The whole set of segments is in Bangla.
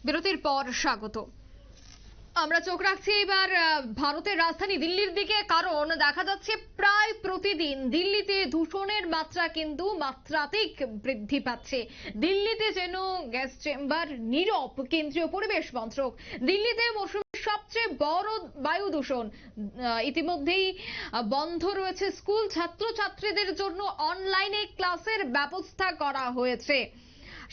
বিরতির পর স্বাগত। আমরা চোখ রাখছি এবার ভারতের রাজধানী দিল্লির দিকে, কারণ দেখা যাচ্ছে প্রায় প্রতিদিন দিল্লিতে দূষণের মাত্রা কিন্তু মাত্রাতিক বৃদ্ধি পাচ্ছে। দিল্লিতে যেন গ্যাস চেম্বার, নীরব কেন্দ্রীয় পরিবেশ মন্ত্রক। দিল্লিতে মৌসুমের সবচেয়ে বড় বায়ু দূষণ। ইতিমধ্যেই বন্ধ রয়েছে স্কুল, ছাত্রছাত্রীদের জন্য অনলাইনে ক্লাসের ব্যবস্থা করা হয়েছে।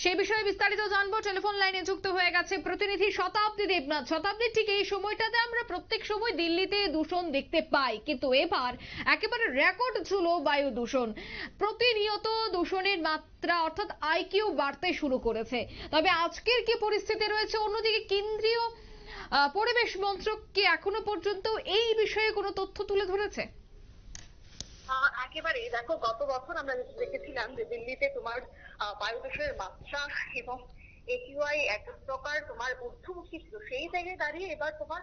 সেই বিষয়ে বিস্তারিত জানবো। টেলিফোন লাইনে যুক্ত হয়ে গেছে প্রতিনিধি শতাব্দী দেবনাথ। শতাব্দী, ঠিক এই সময়টাতে আমরা প্রত্যেক সময় দিল্লিতে দূষণ দেখতে পাই, কিন্তু এবার একেবারে রেকর্ড ছিল বায়ু দূষণ। প্রতিনিয়ত দূষণের মাত্রা অর্থাৎ আইকিউ বাড়তে শুরু করেছে। তবে আজকের কি পরিস্থিতি রয়েছে? অন্যদিকে কেন্দ্রীয় পরিবেশ মন্ত্রক কি এখনো পর্যন্ত এই বিষয়ে কোনো তথ্য তুলে ধরেছে? একেবারে দেখো, গত বছর আমরা দেখেছিলাম যে দিল্লিতে তোমার বায়ু দূষণের মাত্রা এবং একিউআই এক প্রকার তোমার ঊর্ধ্বমুখী ছিল। সেই জায়গায় দাঁড়িয়ে এবার তোমার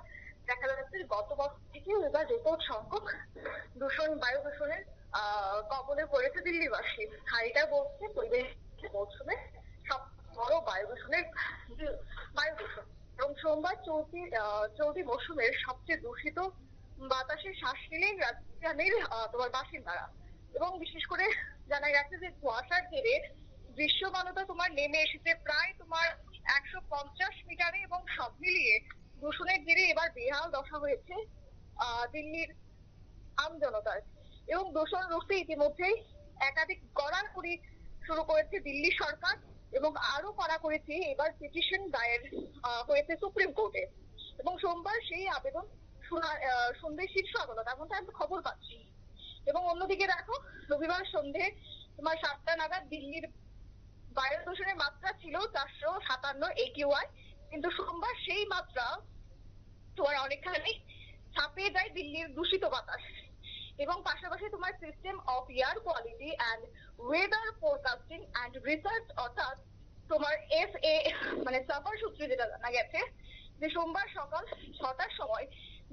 দেখা যাচ্ছে গত বছর থেকেও এবার রেকর্ড সংখ্যক বায়ু দূষণের কবলে পড়েছে দিল্লিবাসী। আর এটা বলছে পরিবেশ মৌসুমে সব বড় বায়ু দূষণ। এবং সোমবার চলতি মৌসুমের সবচেয়ে দূষিত বাতাসে শ্বাস নিলেন রাজধানীর তোমার বাসিন্দারা। এবং বিশেষ করে জানা গেছে যে কুয়াশার জেরে দৃশ্যমানতা তোমার নেমে এসেছে প্রায় তোমার 150 মিটারে, এবং সব মিলিয়ে দূষণের জেরে এবার বেহাল দশা হয়েছে দিল্লির আমজনতার। এবং দূষণ রুখতে ইতিমধ্যেই একাধিক কড়াকড়ি শুরু করেছে দিল্লি সরকার, এবং আরো কড়া করেছে এবার পিটিশন দায়ের হয়েছে সুপ্রিম কোর্টে। এবং সোমবার সেই আবেদন শুনবে শীর্ষ আদালত, এমনটা আমি খবর পাচ্ছি। এবং অন্যদিকে দেখো, রবিবার সন্ধে তোমার 7টা নাগাদ দিল্লির বায়ু দূষণের মাত্রা ছিল 457 একিউআই, কিন্তু সোমবার সেই মাত্রা তোমার অনেকখানি ছাপিয়ে যায় দিল্লির দূষিত বাতাস। এবং পাশাপাশি তোমার system of air quality and weather forecasting and research অর্থাৎ তোমার এসএ মানে সাফার সূত্রে যেটা জানা গেছে যে সোমবার সকাল 6টার সময়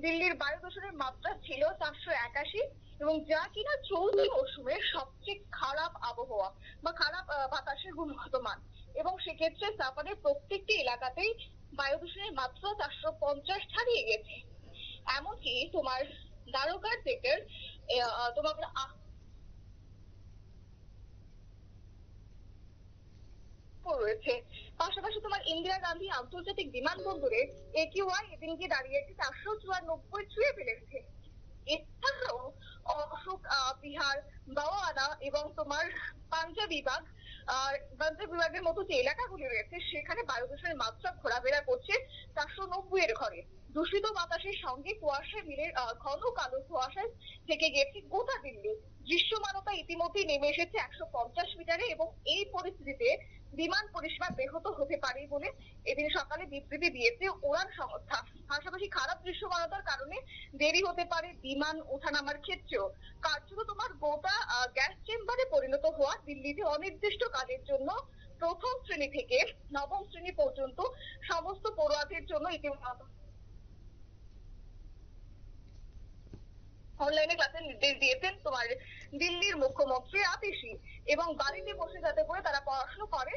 দিল্লির বায়ু দূষণের মাত্রা ছিল 481, এবং যা কিনা চলতি মৌসুমের সবচেয়ে খারাপ আবহাওয়া বা খারাপ বাতাসের গুণগত মান। এবং সেক্ষেত্রে সাফারের প্রত্যেকটি এলাকাতেই বায়ু দূষণের মাত্রা 450 ছাড়িয়ে গেছে। এমনকি তোমার দ্বারকার সেক্টর তোমার রয়েছে। পাশাপাশি তোমার ইন্দিরা গান্ধী আন্তর্জাতিক বিমানবন্দরে একিউআই এদিনকে দাঁড়িয়েছে 494 ছুঁয়ে ফেলেছে। এছাড়াও অশোক বিহার, বাওয়ানা এবং তোমার পাঞ্জাব বিভাগের মতো যে এলাকাগুলি রয়েছে সেখানে বায়ু দূষণের মাত্রা ঘোরাফেরা করছে 490 এর ঘরে। দূষিত বাতাসের সঙ্গে কুয়াশা মিলে ঘন কালো কুয়াশায় থেকে গেছে গোটা দিল্লি। দৃশ্যমানতা ইতিমধ্যেই নেমে এসেছে 150 মিটারে, এবং এই পরিস্থিতিতে বিমান পরিষেবা ব্যাহত হতে পারে বলে এদিন সকালে বিবৃতি দিয়েছে উড়ান সংস্থা। পাশাপাশি খারাপ দৃশ্যমানতার কারণে দেরি হতে পারে বিমান ওঠানামার ক্ষেত্রেও। কার্যত তোমার গোটা গ্যাস চেম্বারে পরিণত হওয়া দিল্লিতে অনির্দিষ্ট কাজের জন্য প্রথম শ্রেণী থেকে নবম শ্রেণী পর্যন্ত সমস্ত পড়ুয়াদের জন্য ইতিমধ্যে অনলাইনে ক্লাসের নির্দেশ দিয়েছেন তোমার দিল্লির মুখ্যমন্ত্রী আতিশি। এবং বাড়িতে বসে যাতে করে তারা পড়াশোনা করে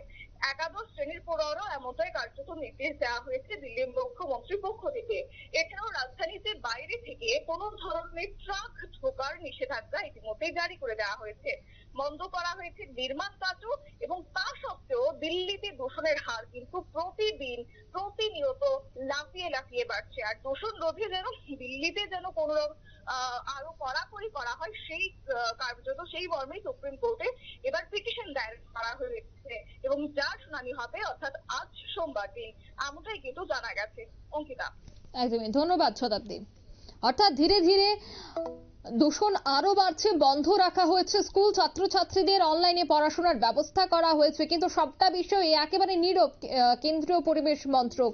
একাদশ শ্রেণীর পড়ুয়ারও এমনটাই কার্যত নির্দেশ দেওয়া হয়েছে দিল্লির মুখ্যমন্ত্রীর পক্ষ থেকে। এছাড়াও রাজধানীতে বাইরে থেকে কোনো ধরনের ট্রাক ঢোকার নিষেধাজ্ঞা ইতিমধ্যেই জারি করে দেওয়া হয়েছে। বন্ধ করা হয়েছে নির্মাণ কাজও। এবং তা সত্ত্বেও দিল্লিতে দূষণের হার কিন্তু প্রতিনিয়ত লাফিয়ে লাফিয়ে বাড়ছে। আর দূষণ রোধে যেন দিল্লিতে যেন কোনো আরো কড়াকড়ি করা হয় সেই কার্যত সেই মর্মেই সুপ্রিম কোর্টে এবার পিটিশন দায়ের করা হয়েছে, এবং যার শুনানি হবে অর্থাৎ আজ সোমবার দিন, এমনটাই কিন্তু জানা গেছে। অঙ্কিতা, একদমই ধন্যবাদ শতাব্দী। অর্থাৎ ধীরে ধীরে দূষণ আরো বাড়ছে, বন্ধ রাখা হয়েছে স্কুল, ছাত্রছাত্রীদের অনলাইনে পড়াশোনার ব্যবস্থা করা হয়েছে, কিন্তু সবটা বিষয়ে একেবারে নীরব কেন্দ্রীয় পরিবেশ মন্ত্রক।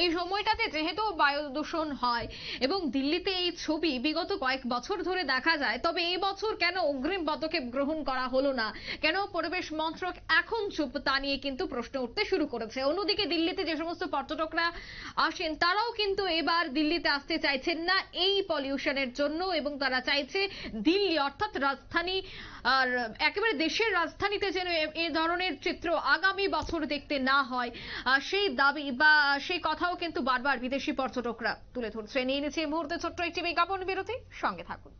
এই সময়টাতে যেহেতু বায়ু দূষণ হয় এবং দিল্লিতে এই ছবি বিগত কয়েক বছর ধরে দেখা যায়, তবে এই বছর কেন অগ্রিম পদক্ষেপ গ্রহণ করা হলো না, কেন পরিবেশ মন্ত্রক এখন চুপ, তা নিয়ে কিন্তু প্রশ্ন উঠতে শুরু করেছে। অন্যদিকে দিল্লিতে যে সমস্ত পর্যটকরা আসেন তারাও কিন্তু এবার দিল্লিতে আসতে চাইছেন না এই পলিউশনের জন্য, এবং তারা চাইছে দিল্লি, অর্থাৎ রাজধানী আর একেবারে দেশের রাজধানীতে যেন এ ধরনের চিত্র আগামী বছর দেখতে না হয়, সেই দাবি বা সেই কথাও কিন্তু বারবার বিদেশি পর্যটকরা তুলে ধরছে। নিয়ে নিচ্ছে এই মুহূর্তে ছোট্ট একটি বিজ্ঞাপন বিরতি, সঙ্গে থাকুন।